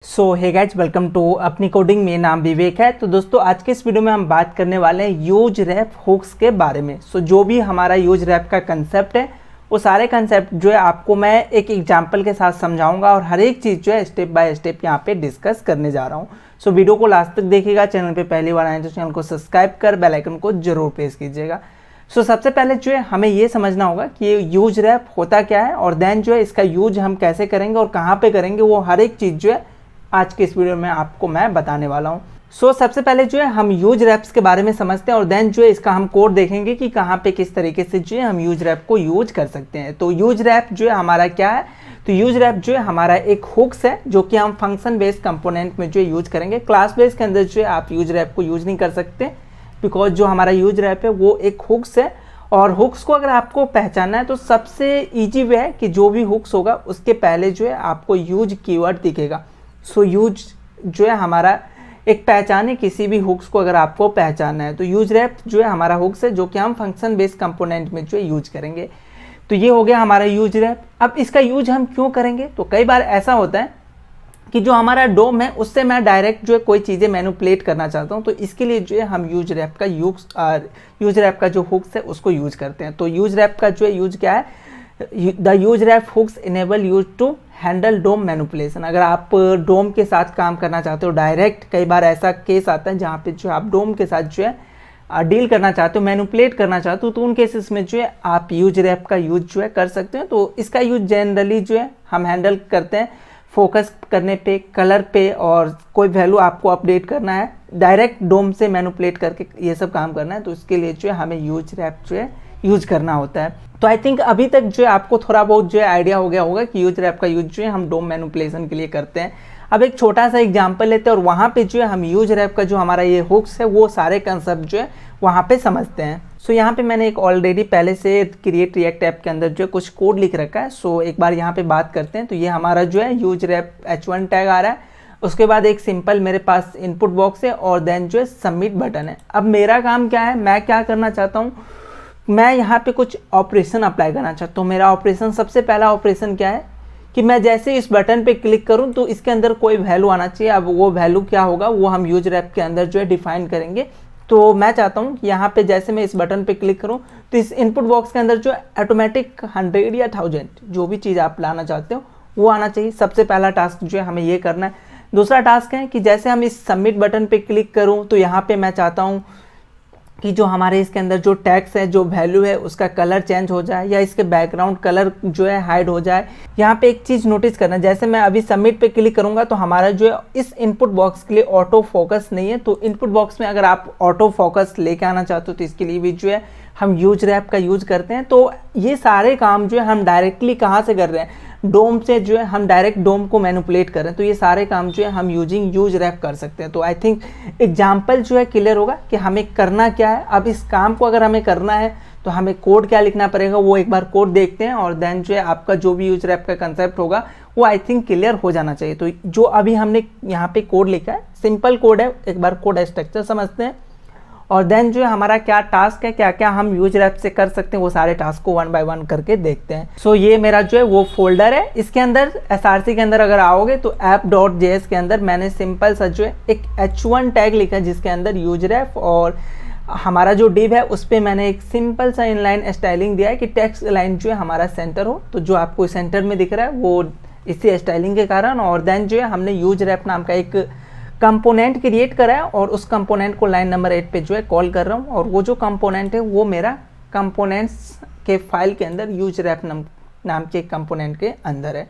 So hey guys welcome to अपनी coding में। नाम विवेक है। तो दोस्तों आज के इस वीडियो में हम बात करने वाले हैं यूज रैप हुक्स के बारे में। जो भी हमारा यूज रैप का कंसेप्ट है वो सारे कंसेप्ट जो है आपको मैं एक एग्जांपल के साथ समझाऊंगा और हर एक चीज़ जो है स्टेप बाय स्टेप यहाँ पे डिस्कस करने जा रहा हूँ। वीडियो को लास्ट तक देखिएगा। चैनल पे पहली बार आए तो चैनल को सब्सक्राइब कर बेल आइकन को जरूर प्रेस कीजिएगा। सबसे पहले जो है हमें ये समझना होगा कि ये यूज रैप होता क्या है और देन जो है इसका यूज हम कैसे करेंगे और कहाँ पे करेंगे, वो हर एक चीज़ जो है आज के इस वीडियो में आपको मैं बताने वाला हूँ। सबसे पहले जो है हम यूज रैप्स के बारे में समझते हैं और देन जो है इसका हम कोड देखेंगे कि कहाँ पे किस तरीके से जो है हम यूज रैप को यूज कर सकते हैं। तो यूज रैप जो है हमारा क्या है, तो यूज रैप जो है हमारा एक हुक्स है जो कि हम फंक्शन बेस्ड कंपोनेंट में जो है यूज करेंगे। क्लास बेस के अंदर जो है आप यूज रैप को यूज नहीं कर सकते बिकॉज जो हमारा यूज रैप है वो एक हुक्स है। और हुक्स को अगर आपको पहचानना है तो सबसे ईजी वे है कि जो भी हुक्स होगा उसके पहले जो है आपको यूज कीवर्ड दिखेगा। यूज जो है हमारा एक पहचान है किसी भी हुक्स को अगर आपको पहचानना है। तो यूज रैप जो है हमारा हुक्स है जो कि हम फंक्शन बेस्ड कंपोनेंट में जो है यूज करेंगे। तो ये हो गया हमारा यूज रैप। अब इसका यूज हम क्यों करेंगे, तो कई बार ऐसा होता है कि जो हमारा डोम है उससे मैं डायरेक्ट जो है कोई चीज़ें मैनिपुलेट करना चाहता हूँ, तो इसके लिए जो है हम यूज रैप का जो हुक्स है उसको यूज करते हैं। तो यूज रैप का जो है यूज क्या है, the use ref hooks enable us to handle DOM manipulation. अगर आप डोम के साथ काम करना चाहते हो डायरेक्ट, कई बार ऐसा केस आता है जहाँ पे जो आप डोम के साथ जो है डील करना चाहते हो, मैनिपुलेट करना चाहते हो, तो उन केसेस में जो है आप यूज रैप का यूज जो है कर सकते हो। तो इसका यूज जनरली जो है हम हैंडल करते हैं फोकस करने पे, कलर पे, और कोई वैल्यू आपको अपडेट करना है, डायरेक्ट डोम से मैनिपुलेट करके ये सब काम करना है, तो इसके लिए जो है हमें यूज रैप जो है यूज करना होता है। तो आई थिंक अभी तक जो है आपको थोड़ा बहुत जो है आइडिया हो गया होगा कि यूज रैप का यूज जो है हम डोम मैनिपुलेशन के लिए करते हैं। अब एक छोटा सा एग्जांपल लेते हैं और वहाँ पे जो है हम यूज रैप का जो हमारा ये हुक्स है वो सारे कंसेप्ट जो है वहाँ पे समझते हैं। यहाँ पे मैंने एक ऑलरेडी पहले से क्रिएट रिएक्ट ऐप के अंदर जो है कुछ कोड लिख रखा है। एक बार यहाँ पे बात करते हैं। तो ये हमारा जो है यूज रैप h1 टैग आ रहा है, उसके बाद एक सिंपल मेरे पास इनपुट बॉक्स है और देन जो है सबमिट बटन है। अब मेरा काम क्या है, मैं क्या करना चाहता हूँ, मैं यहाँ पे कुछ ऑपरेशन अप्लाई करना चाहता हूँ। मेरा ऑपरेशन, सबसे पहला ऑपरेशन क्या है कि मैं जैसे इस बटन पे क्लिक करूँ तो इसके अंदर कोई वैल्यू आना चाहिए। अब वो वैल्यू क्या होगा वो हम यूज रैप के अंदर जो है डिफाइन करेंगे। तो मैं चाहता हूँ कि यहाँ पे जैसे मैं इस बटन पे क्लिक करूँ तो इस इनपुट बॉक्स के अंदर जो ऑटोमेटिक 100 या 1000 जो भी चीज़ आप लाना चाहते हो वो आना चाहिए। सबसे पहला टास्क जो है हमें ये करना है। दूसरा टास्क है कि जैसे हम इस सबमिट बटन पे क्लिक करूँ तो यहाँ पे मैं चाहता हूँ कि जो हमारे इसके अंदर जो टैक्स है, जो वैल्यू है, उसका कलर चेंज हो जाए या इसके बैकग्राउंड कलर जो है हाइड हो जाए। यहाँ पे एक चीज़ नोटिस करना, जैसे मैं अभी सबमिट पे क्लिक करूँगा तो हमारा जो है इस इनपुट बॉक्स के लिए ऑटो फोकस नहीं है। तो इनपुट बॉक्स में अगर आप ऑटो फोकस लेके आना चाहते हो तो इसके लिए भी जो है हम यूज रैप का यूज करते हैं। तो ये सारे काम जो है हम डायरेक्टली कहाँ से कर रहे हैं, डोम से जो है हम डायरेक्ट डोम को मैनिपुलेट कर रहे हैं। तो ये सारे काम जो है हम यूजिंग यूज रैप कर सकते हैं। तो आई थिंक एग्जाम्पल जो है क्लियर होगा कि हमें करना क्या है। अब इस काम को अगर हमें करना है तो हमें कोड क्या लिखना पड़ेगा, वो एक बार कोड देखते हैं और देन जो है आपका जो भी यूज रैप का कंसेप्ट होगा वो आई थिंक क्लियर हो जाना चाहिए। तो जो अभी हमने यहाँ पे कोड लिखा है सिंपल कोड है, एक बार कोड स्ट्रक्चर समझते हैं और देन जो है हमारा क्या टास्क है, क्या क्या हम यूज रैप से कर सकते हैं, वो सारे टास्क को 1 बाय 1 करके देखते हैं। ये मेरा जो है वो फोल्डर है। इसके अंदर SRC के अंदर अगर आओगे तो app.js के अंदर मैंने सिंपल सा जो है एक h1 टैग लिखा है जिसके अंदर यूज रैप, और हमारा जो डिव है उस पर मैंने एक सिंपल सा इनलाइन स्टाइलिंग दिया है कि टेक्स्ट लाइन जो है हमारा सेंटर हो। तो जो आपको सेंटर में दिख रहा है वो इसी स्टाइलिंग के कारण। और देन जो है हमने यूज रैप नाम का एक कंपोनेंट क्रिएट करा है और उस कंपोनेंट को लाइन नंबर 8 पे जो है कॉल कर रहा हूँ, और वो जो कंपोनेंट है वो मेरा कंपोनेंट्स के फाइल के अंदर यूज रैप नाम के कंपोनेंट के अंदर है।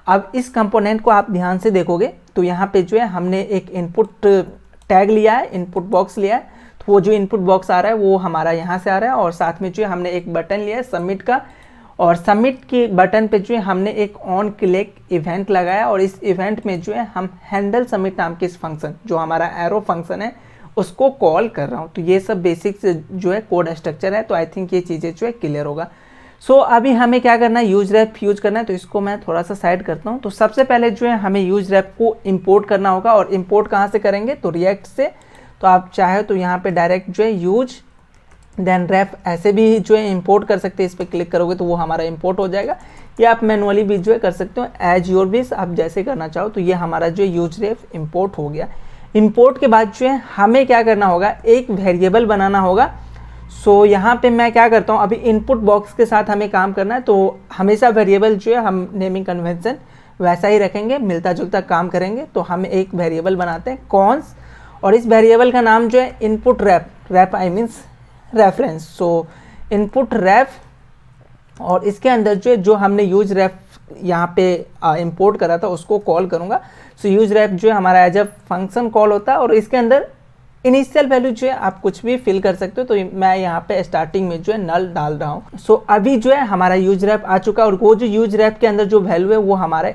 अब इस कंपोनेंट को आप ध्यान से देखोगे तो यहाँ पे जो है हमने एक इनपुट टैग लिया है, इनपुट बॉक्स लिया है। तो वो जो इनपुट बॉक्स आ रहा है वो हमारा यहाँ से आ रहा है, और साथ में जो है हमने एक बटन लिया है सबमिट का, और सबमिट के बटन पे जो है हमने एक ऑन क्लिक इवेंट लगाया, और इस इवेंट में जो है हम हैंडल सबमिट नाम के इस फंक्शन जो हमारा एरो फंक्शन है उसको कॉल कर रहा हूँ। तो ये सब बेसिक्स जो है कोड स्ट्रक्चर है। तो आई थिंक ये चीज़ें जो है क्लियर होगा। अभी हमें क्या करना है, यूज रैप यूज करना है। तो इसको मैं थोड़ा सा साइड करता हूँ। तो सबसे पहले जो है हमें यूज रैप को इम्पोर्ट करना होगा, और इम्पोर्ट कहाँ से करेंगे, तो रिएक्ट से। तो आप चाहे तो यहाँ पर डायरेक्ट जो है यूज देन रेफ ऐसे भी जो है इंपोर्ट कर सकते हैं, इस पर क्लिक करोगे तो वो हमारा इंपोर्ट हो जाएगा, या आप मैनुअली भी जो है कर सकते हो, एज योर विश, आप जैसे करना चाहो। तो ये हमारा जो यूज रेफ इंपोर्ट हो गया। इंपोर्ट के बाद जो है हमें क्या करना होगा, एक वेरिएबल बनाना होगा। सो यहाँ पे मैं क्या करता हूँ, अभी इनपुट बॉक्स के साथ हमें काम करना है, तो हमेशा वेरिएबल जो है हम नेमिंग कन्वेंशन वैसा ही रखेंगे, मिलता जुलता काम करेंगे। तो हम एक वेरिएबल बनाते हैं कॉन्स, और इस वेरिएबल का नाम जो है input ref I means reference. So input ref, और इसके अंदर जो हमने यूज रैप यहाँ पे इंपोर्ट करा था उसको कॉल करूँगा। सो यूज रैप जो है हमारा एज अ फंक्शन कॉल होता है, और इसके अंदर इनिशियल वैल्यू जो है आप कुछ भी फिल कर सकते हो। तो मैं यहाँ पे स्टार्टिंग में जो है नल डाल रहा हूँ। सो अभी जो है हमारा यूज रैप आ चुका है, और वो जो यूज रैप के अंदर जो वैल्यू है वो हमारे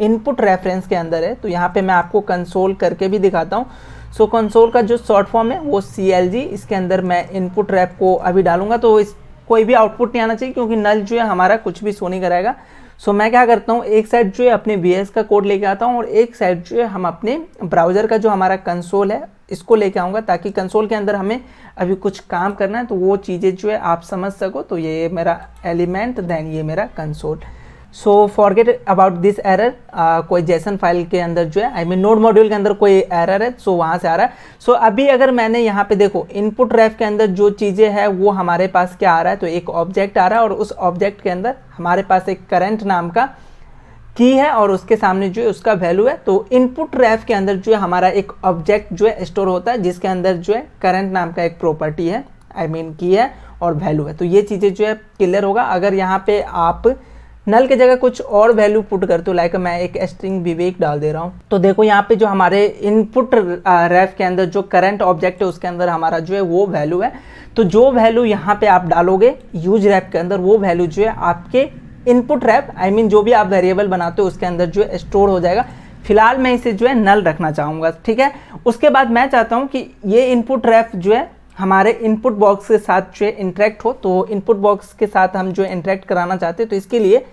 इनपुट रेफरेंस के अंदर है। तो यहाँ पे मैं आपको कंसोल करके भी दिखाता हूँ। सो कंसोल का जो शॉर्ट फॉर्म है वो CLG, इसके अंदर मैं इनपुट रैप को अभी डालूंगा, तो इस कोई भी आउटपुट नहीं आना चाहिए, क्योंकि नल जो है हमारा कुछ भी शो नहीं कराएगा। सो मैं क्या करता हूँ, एक साइड जो है अपने VS का कोड लेके आता हूँ, और एक साइड जो है हम अपने ब्राउज़र का जो हमारा कंसोल है इसको लेके आऊँगा, ताकि कंसोल के अंदर हमें अभी कुछ काम करना है तो वो चीज़ें जो है आप समझ सको। तो ये मेरा एलिमेंट, देन ये मेरा console. So forget about this error, कोई जेसन फाइल के अंदर जो है आई मीन नोड मॉड्यूल के अंदर कोई एरर है, सो वहाँ से आ रहा है। सो अभी अगर मैंने यहाँ पे देखो इनपुट रैप के अंदर जो चीज़ें हैं वो हमारे पास क्या आ रहा है, तो एक ऑब्जेक्ट आ रहा है, और उस ऑब्जेक्ट के अंदर हमारे पास एक करंट नाम का की है, और उसके सामने जो है उसका वैल्यू है। तो इनपुट रैप के अंदर जो है हमारा एक ऑब्जेक्ट जो है स्टोर होता है, जिसके अंदर जो है करंट नाम का एक प्रॉपर्टी है, आई मीन की है और वैल्यू है। तो ये चीज़ें जो है क्लियर होगा। अगर यहाँ पे आप नल की जगह कुछ और वैल्यू पुट करते हो, लाइक मैं एक स्ट्रिंग विवेक डाल दे रहा हूँ, तो देखो यहाँ पे जो हमारे इनपुट रैप के अंदर जो करंट ऑब्जेक्ट है उसके अंदर हमारा जो है वो वैल्यू है। तो जो वैल्यू यहाँ पे आप डालोगे यूज रैप के अंदर, वो वैल्यू जो है आपके इनपुट रैप आई मीन जो भी आप वेरिएबल बनाते हो उसके अंदर जो है स्टोर हो जाएगा। फिलहाल मैं इसे जो है नल रखना चाहूँगा, ठीक है। उसके बाद मैं चाहता हूँ कि ये इनपुट रैप जो है हमारे इनपुट बॉक्स के साथ जो है इंटरेक्ट हो। तो इनपुट बॉक्स के साथ हम जो है इंटरेक्ट कराना चाहते हैं, तो इसके लिए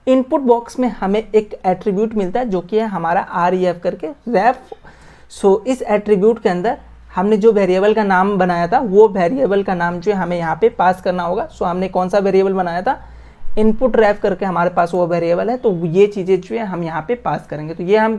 इनपुट बॉक्स में हमें एक एट्रीब्यूट मिलता है जो कि है हमारा REF करके रैप। सो इस एट्रीब्यूट के अंदर हमने जो वेरिएबल का नाम बनाया था वो वेरिएबल का नाम जो है हमें यहाँ पे पास करना होगा। सो हमने कौन सा वेरिएबल बनाया था, इनपुट रैप करके हमारे पास वो वेरिएबल है। तो ये चीज़ें जो है हम यहाँ पे पास करेंगे। तो ये हम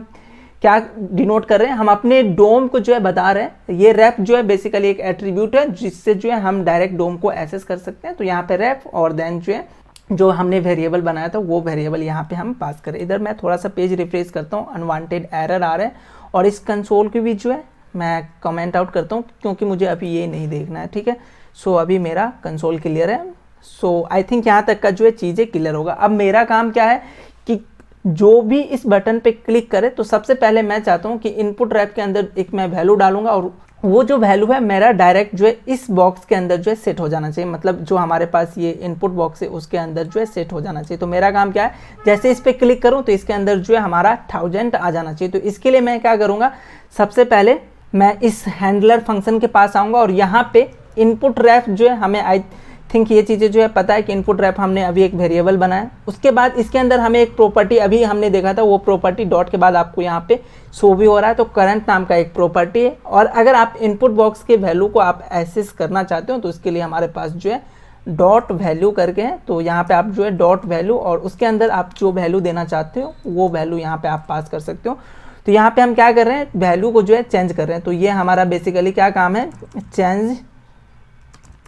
क्या डिनोट कर रहे हैं, हम अपने डोम को जो है बता रहे हैं। ये रैप जो है बेसिकली एक एट्रीब्यूट है जिससे जो है हम डायरेक्ट डोम को एक्सेस कर सकते हैं। तो यहाँ पे रैप, और देन जो है जो हमने वेरिएबल बनाया था वो वेरिएबल यहाँ पे हम पास करें। इधर मैं थोड़ा सा पेज रिफ्रेश करता हूँ, अनवांटेड एरर आ रहे हैं, और इस कंसोल की भी जो है मैं कमेंट आउट करता हूँ, क्योंकि मुझे अभी ये नहीं देखना है, ठीक है। सो अभी मेरा कंसोल क्लियर है। सो आई थिंक यहाँ तक का जो है चीज़ें क्लियर होगा। अब मेरा काम क्या है कि जो भी इस बटन पे क्लिक करे, तो सबसे पहले मैं चाहता हूँ कि इनपुट रैप के अंदर एक मैं वैल्यू डालूंगा, और वो जो वैल्यू है मेरा डायरेक्ट जो है इस बॉक्स के अंदर जो है सेट हो जाना चाहिए। मतलब जो हमारे पास ये इनपुट बॉक्स है उसके अंदर जो है सेट हो जाना चाहिए। तो मेरा काम क्या है, जैसे इस पर क्लिक करूँ तो इसके अंदर जो है हमारा 1000 आ जाना चाहिए। तो इसके लिए मैं क्या करूँगा, सबसे पहले मैं इस हैंडलर फंक्शन के पास आऊँगा, और यहाँ पे इनपुट रैप जो है हमें आई थिंक ये चीज़ें जो है पता है कि इनपुट रैप हमने अभी एक वेरिएबल बनाया। उसके बाद इसके अंदर हमें एक प्रॉपर्टी अभी हमने देखा था, वो प्रॉपर्टी डॉट के बाद आपको यहाँ पे शो भी हो रहा है। तो करंट नाम का एक प्रॉपर्टी है, और अगर आप इनपुट बॉक्स के वैल्यू को आप एक्सेस करना चाहते हो तो इसके लिए हमारे पास जो है डॉट वैल्यू करके है। तो यहाँ पे आप जो है डॉट वैल्यू, और उसके अंदर आप जो वैल्यू देना चाहते हो वो वैल्यू यहाँ पे आप पास कर सकते हो। तो यहाँ पे हम क्या कर रहे हैं, वैल्यू को जो है चेंज कर रहे हैं। तो ये हमारा बेसिकली क्या काम है, change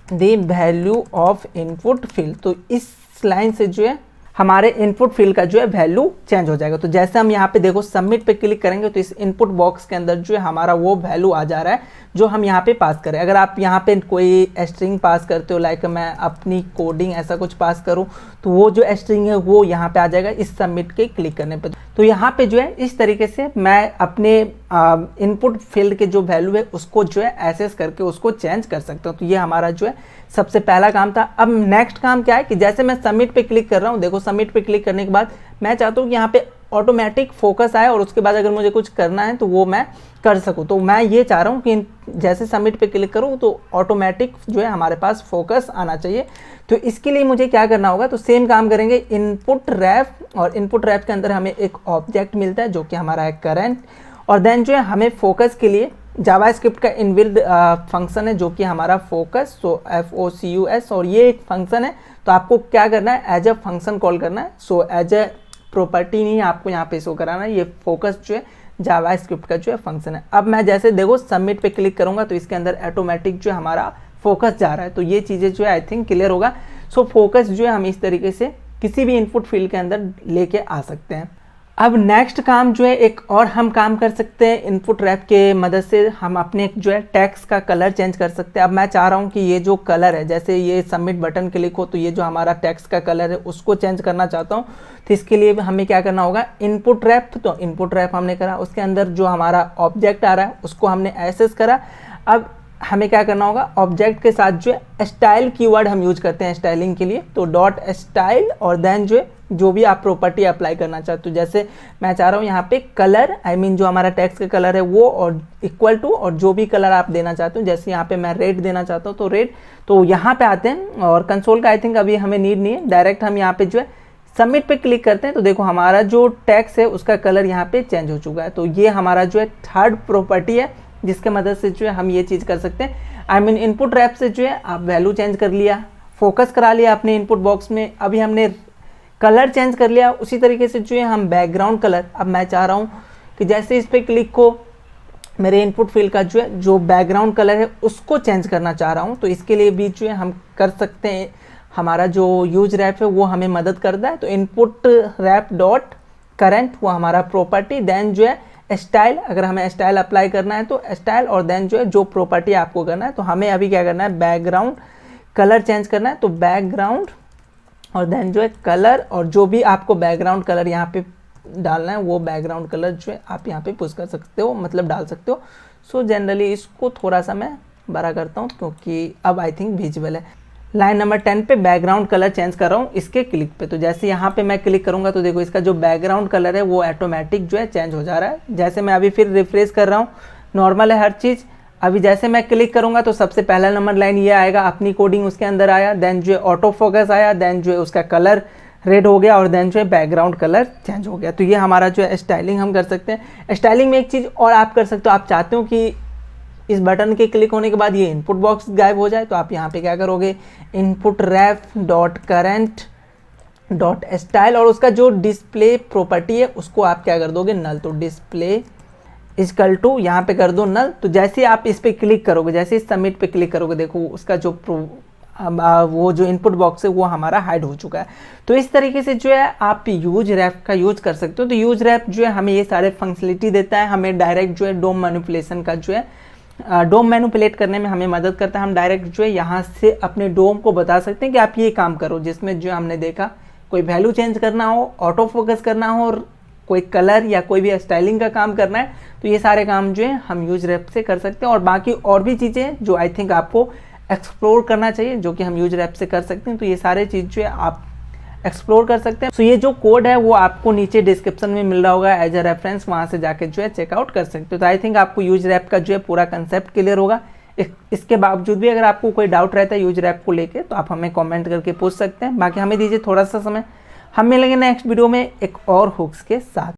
the value of input field. तो इस लाइन से जो है हमारे इनपुट फील्ड का जो है वैल्यू चेंज हो जाएगा। तो जैसे हम यहाँ पे देखो सबमिट पे क्लिक करेंगे तो इस इनपुट बॉक्स के अंदर जो है हमारा वो वैल्यू आ जा रहा है जो हम यहाँ पे पास करें। अगर आप यहाँ पे कोई स्ट्रिंग पास करते हो, लाइक मैं अपनी कोडिंग ऐसा कुछ पास करूँ, तो वो जो स्ट्रिंग है वो यहाँ पे आ जाएगा इस सबमिट के क्लिक करने पे। तो यहाँ पे जो है इस तरीके से मैं अपने इनपुट फील्ड के जो वैल्यू है उसको जो है एक्सेस करके उसको चेंज कर सकता हूँ। तो ये हमारा जो है सबसे पहला काम था। अब नेक्स्ट काम क्या है कि जैसे मैं सबमिट पे क्लिक कर रहा हूँ, देखो सबमिट पे क्लिक करने के बाद मैं चाहता हूँ कि यहाँ पे ऑटोमेटिक फोकस आए, और उसके बाद अगर मुझे कुछ करना है तो वो मैं कर सकूँ। तो मैं ये चाह रहा हूँ कि जैसे सबमिट पे क्लिक करूँ तो ऑटोमेटिक जो है हमारे पास फोकस आना चाहिए। तो इसके लिए मुझे क्या करना होगा, तो सेम काम करेंगे इनपुट रैप, और इनपुट रैप के अंदर हमें एक ऑब्जेक्ट मिलता है जो कि हमारा है करंट, और देन जो है हमें फोकस के लिए जावास्क्रिप्ट का इनबिल्ट फंक्शन है जो कि हमारा फोकस, सो FOCUS, और ये एक फंक्शन है। तो आपको क्या करना है, एज अ फंक्शन कॉल करना है। सो एज अ प्रॉपर्टी नहीं आपको यहाँ पे शो कराना है। ये फोकस जो है जावास्क्रिप्ट का जो है फंक्शन है। अब मैं जैसे देखो सबमिट पे क्लिक करूंगा तो इसके अंदर ऑटोमेटिक जो है हमारा फोकस जा रहा है। तो ये चीज़ें जो है आई थिंक क्लियर होगा। सो फोकस जो है हम इस तरीके से किसी भी इनपुट फील्ड के अंदर लेके आ सकते हैं। अब नेक्स्ट काम जो है एक और हम काम कर सकते हैं इनपुट रैप के मदद से, हम अपने जो है टेक्स्ट का कलर चेंज कर सकते हैं। अब मैं चाह रहा हूँ कि ये जो कलर है, जैसे ये सबमिट बटन क्लिक हो तो ये जो हमारा टेक्स्ट का कलर है उसको चेंज करना चाहता हूँ। तो इसके लिए हमें क्या करना होगा, इनपुट रैप। तो इनपुट रैप हमने करा, उसके अंदर जो हमारा ऑब्जेक्ट आ रहा है उसको हमने एक्सेस करा। अब हमें क्या करना होगा, ऑब्जेक्ट के साथ जो है स्टाइल कीवर्ड हम यूज करते हैं स्टाइलिंग के लिए। तो डॉट स्टाइल और देन जो है जो भी आप प्रॉपर्टी अप्लाई करना चाहते हो, जैसे मैं चाह रहा हूँ यहाँ पे कलर, आई मीन जो हमारा टेक्स्ट का कलर है वो, और इक्वल टू, और जो भी कलर आप देना चाहते हो, जैसे यहाँ पे मैं रेड देना चाहता हूँ तो रेड। तो यहाँ पे आते हैं और कंसोल का आई थिंक अभी हमें नीड नहीं है, डायरेक्ट हम यहाँ पे जो है सबमिट पे क्लिक करते हैं। तो देखो हमारा जो टेक्स्ट है उसका कलर यहाँ पे चेंज हो चुका है। तो ये हमारा जो है थर्ड प्रॉपर्टी है जिसके मदद से जो है हम ये चीज़ कर सकते हैं। आई मीन इनपुट रैप से जो है आप वैल्यू चेंज कर लिया, फोकस करा लिया अपने इनपुट बॉक्स में, अभी हमने कलर चेंज कर लिया। उसी तरीके से जो है हम बैकग्राउंड कलर, अब मैं चाह रहा हूँ कि जैसे इस पर क्लिक हो मेरे इनपुट फील्ड का जो है जो बैकग्राउंड कलर है उसको चेंज करना चाह रहा हूँ। तो इसके लिए भी जो है हम कर सकते हैं, हमारा जो यूज रैप है वो हमें मदद करता है। तो इनपुट रैप डॉट करंट वो हमारा प्रॉपर्टी, देन जो है स्टाइल, अगर हमें स्टाइल अप्लाई करना है तो स्टाइल, और देन जो है जो प्रॉपर्टी आपको करना है। तो हमें अभी क्या करना है, बैकग्राउंड कलर चेंज करना है। तो बैकग्राउंड और देन जो है कलर, और जो भी आपको बैकग्राउंड कलर यहाँ पे डालना है वो बैकग्राउंड कलर जो है आप यहाँ पे पुश कर सकते हो, मतलब डाल सकते हो। सो जनरली इसको थोड़ा सा मैं बड़ा करता हूँ क्योंकि अब आई थिंक विजिबल है। लाइन नंबर 10 पे बैकग्राउंड कलर चेंज कर रहा हूँ इसके क्लिक पे। तो जैसे यहाँ पे मैं क्लिक करूँगा तो देखो इसका जो बैकग्राउंड कलर है वो ऑटोमेटिक जो है चेंज हो जा रहा है। जैसे मैं अभी फिर रिफ्रेश कर रहा हूँ, नॉर्मल है हर चीज़। अभी जैसे मैं क्लिक करूँगा तो सबसे पहला नंबर लाइन ये आएगा, अपनी कोडिंग उसके अंदर आया, देन जो है ऑटो फोकस आया, देन जो है उसका कलर रेड हो गया, और देन जो है बैकग्राउंड कलर चेंज हो गया। तो ये हमारा जो है स्टाइलिंग हम कर सकते हैं। स्टाइलिंग में एक चीज़ और आप कर सकते हो, आप चाहते हो कि इस बटन के क्लिक होने के बाद ये इनपुट बॉक्स गायब हो जाए, तो आप यहाँ पे क्या करोगे, input ref dot current dot style, और उसका जो डिस्प्ले प्रॉपर्टी है उसको आप क्या कर दोगे, नल। तो डिस्प्ले इजकल टू यहाँ पे कर दो नल। तो जैसे आप इस पे क्लिक करोगे, जैसे इस सबमिट पे क्लिक करोगे, देखो उसका जो वो जो इनपुट बॉक्स है वो हमारा हाइड हो चुका है। तो इस तरीके से जो है आप यूज रैप का यूज कर सकते हो। तो यूज रैप जो है हमें ये सारे फंक्शनलिटी देता है, हमें डायरेक्ट जो है डोम मैनिपुलेशन का जो है डोम मैनिपुलेट करने में हमें मदद करता है। हम डायरेक्ट जो है यहाँ से अपने डोम को बता सकते हैं कि आप ये काम करो, जिसमें जो हमने देखा कोई वैल्यू चेंज करना हो, ऑटो फोकस करना हो, और कोई कलर या कोई भी स्टाइलिंग का काम करना है, तो ये सारे काम जो है हम यूज रैप से कर सकते हैं। और बाकी और भी चीज़ें जो आई थिंक आपको एक्सप्लोर करना चाहिए जो कि हम यूज रैप से कर सकते हैं। तो ये सारे चीज़ जो है आप एक्सप्लोर कर सकते हैं। सो ये जो कोड है वो आपको नीचे डिस्क्रिप्शन में मिल रहा होगा एज अ रेफरेंस, वहाँ से जाके जो है चेकआउट कर सकते हो। तो आई थिंक आपको यूज रैप का जो है पूरा कंसेप्ट क्लियर होगा। इसके बावजूद भी अगर आपको कोई डाउट रहता है यूज रैप को लेके तो आप हमें कमेंट करके पूछ सकते हैं। बाकी हमें दीजिए थोड़ा सा समय, हम मिलेंगे नेक्स्ट वीडियो में एक और हुक्स के साथ।